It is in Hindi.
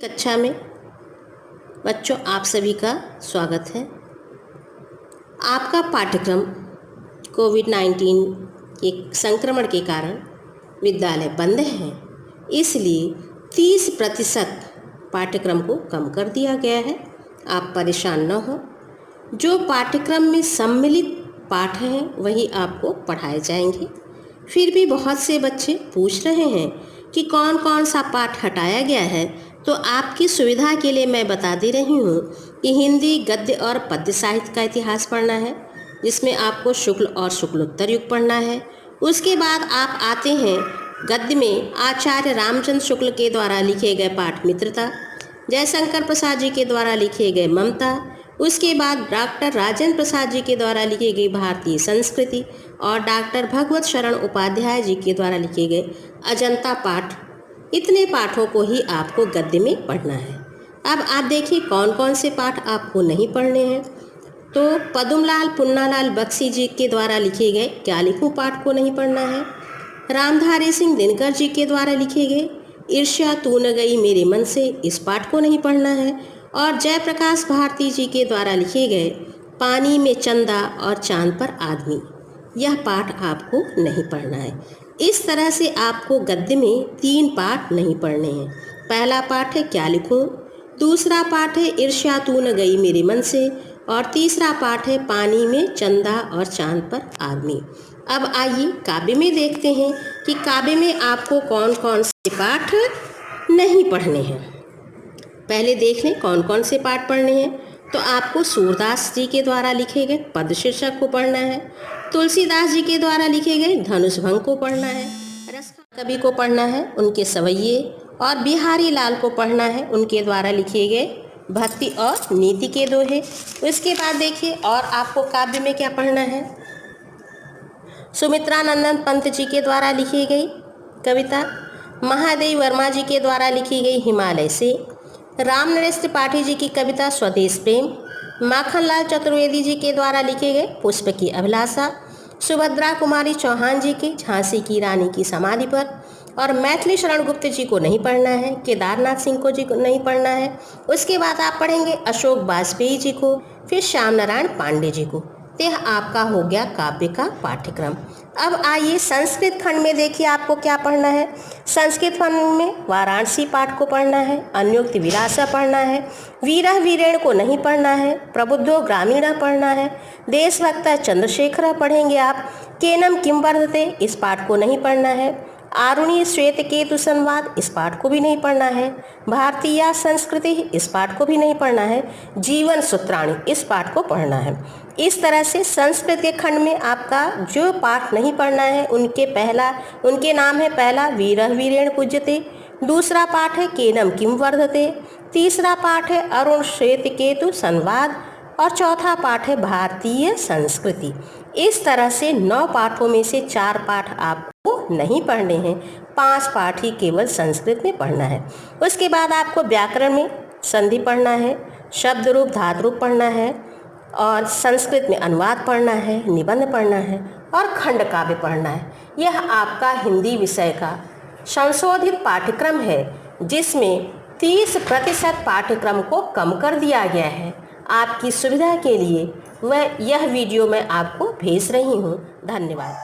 कक्षा में बच्चों आप सभी का स्वागत है। आपका पाठ्यक्रम कोविड-19 के संक्रमण के कारण विद्यालय बंद हैं, इसलिए 30% पाठ्यक्रम को कम कर दिया गया है। आप परेशान न हो। जो पाठ्यक्रम में सम्मिलित पाठ हैं वही आपको पढ़ाए जाएंगे। फिर भी बहुत से बच्चे पूछ रहे हैं कि कौन कौन सा पाठ हटाया गया है, तो आपकी सुविधा के लिए मैं बता दे रही हूँ कि हिंदी गद्य और पद्य साहित्य का इतिहास पढ़ना है, जिसमें आपको शुक्ल और शुक्लोत्तर युग पढ़ना है। उसके बाद आप आते हैं गद्य में आचार्य रामचंद्र शुक्ल के द्वारा लिखे गए पाठ मित्रता, जयशंकर प्रसाद जी के द्वारा लिखे गए ममता, उसके बाद डॉक्टर राजेंद्र प्रसाद जी के द्वारा लिखी गई भारतीय संस्कृति और डॉक्टर भगवत शरण उपाध्याय जी के द्वारा लिखे गए अजंता पाठ। इतने पाठों को ही आपको गद्य में पढ़ना है। अब आप देखिए कौन कौन से पाठ आपको नहीं पढ़ने हैं। तो पदुमलाल पुन्नालाल बख्शी जी के द्वारा लिखे गए क्या लिखूं पाठ को नहीं पढ़ना है। रामधारी सिंह दिनकर जी के द्वारा लिखे गए ईर्ष्या तू न गई मेरे मन से, इस पाठ को नहीं पढ़ना है। और जयप्रकाश भारती जी के द्वारा लिखे गए पानी में चंदा और चांद पर आदमी, यह पाठ आपको नहीं पढ़ना है। इस तरह से आपको गद्य में 3 पाठ नहीं पढ़ने हैं। पहला पाठ है क्या लिखूं, दूसरा पाठ है ईर्ष्या तू न गई मेरे मन से, और तीसरा पाठ है पानी में चंदा और चांद पर आदमी। अब आइए काव्य में देखते हैं कि काव्य में आपको कौन कौन से पाठ नहीं पढ़ने हैं। पहले देख लें कौन कौन से पाठ पढ़ने हैं। तो आपको सूरदास जी के द्वारा लिखे गए पद शीर्षक को पढ़ना है, तुलसीदास जी के द्वारा लिखे गए धनुष भंग को पढ़ना है, रसखान कवि को पढ़ना है, उनके सवैये, और बिहारी लाल को पढ़ना है, उनके द्वारा लिखे गए भक्ति और नीति के दोहे। उसके बाद देखिए और आपको काव्य में क्या पढ़ना है। सुमित्रानंदन पंत जी के द्वारा लिखी गई कविता, महादेव वर्मा जी के द्वारा लिखी गई हिमालय से, राम नरेश त्रिपाठी जी की कविता स्वदेश प्रेम, माखनलाल चतुर्वेदी जी के द्वारा लिखे गए पुष्प की अभिलाषा, सुभद्रा कुमारी चौहान जी की झांसी की रानी की समाधि पर, और मैथिली शरण गुप्त जी को नहीं पढ़ना है, केदारनाथ सिंह को जी को नहीं पढ़ना है। उसके बाद आप पढ़ेंगे अशोक वाजपेयी जी को, फिर श्याम नारायण पांडे जी को। यह आपका हो गया काव्य का पाठ्यक्रम। अब आइए संस्कृत खंड में देखिए आपको क्या पढ़ना है। संस्कृत खंड में वाराणसी पाठ को पढ़ना है, अन्योक्त विलासा पढ़ना है, वीरः वीरेण को नहीं पढ़ना है, प्रबुद्धो ग्रामीण पढ़ना है, देशभक्त चंद्रशेखर पढ़ेंगे आप, केनम किम वर्धते, इस पाठ को नहीं पढ़ना है, आरुणि श्वेत केतु संवाद, इस पाठ को भी नहीं पढ़ना है, भारतीय संस्कृति, इस पाठ को भी नहीं पढ़ना है, जीवन सूत्राणि, इस पाठ को पढ़ना है। इस तरह से संस्कृत के खंड में आपका जो पाठ नहीं पढ़ना है उनके नाम है, पहला वीरः वीरेण पूज्यते, दूसरा पाठ है केनम किम वर्धते, तीसरा पाठ है अरुण श्वेत केतु संवाद, और चौथा पाठ है भारतीय संस्कृति। इस तरह से 9 पाठों में से 4 पाठ आपको नहीं पढ़ने हैं, 5 पाठ ही केवल संस्कृत में पढ़ना है। उसके बाद आपको व्याकरण में संधि पढ़ना है, शब्द रूप धातु रूप पढ़ना है, और संस्कृत में अनुवाद पढ़ना है, निबंध पढ़ना है, और खंड काव्य पढ़ना है। यह आपका हिंदी विषय का संशोधित पाठ्यक्रम है, जिसमें 30% पाठ्यक्रम को कम कर दिया गया है। आपकी सुविधा के लिए यह वीडियो मैं आपको भेज रही हूँ। धन्यवाद।